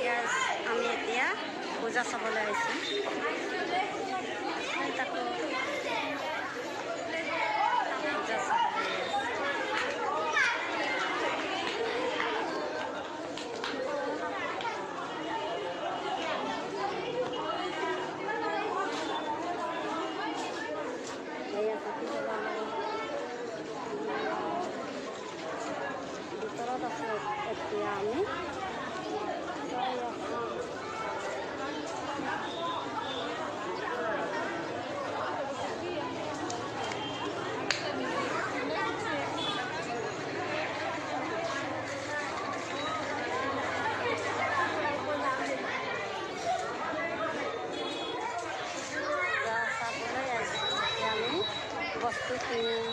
Guys আমি এতিয়া পূজা চাবলৈ আহিছোঁ। তাকো পূজা চাবলৈ ভিতৰত আছোঁ এতিয়া আমি। চাবলৈ আহিছোঁ এতিয়া আমি বস্তু কিনিম।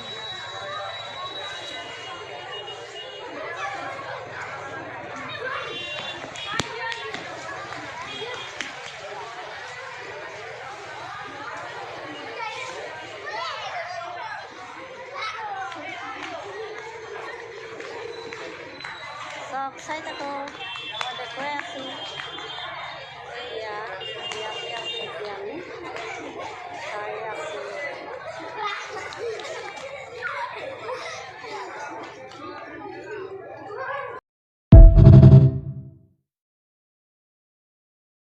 চাই থাকো।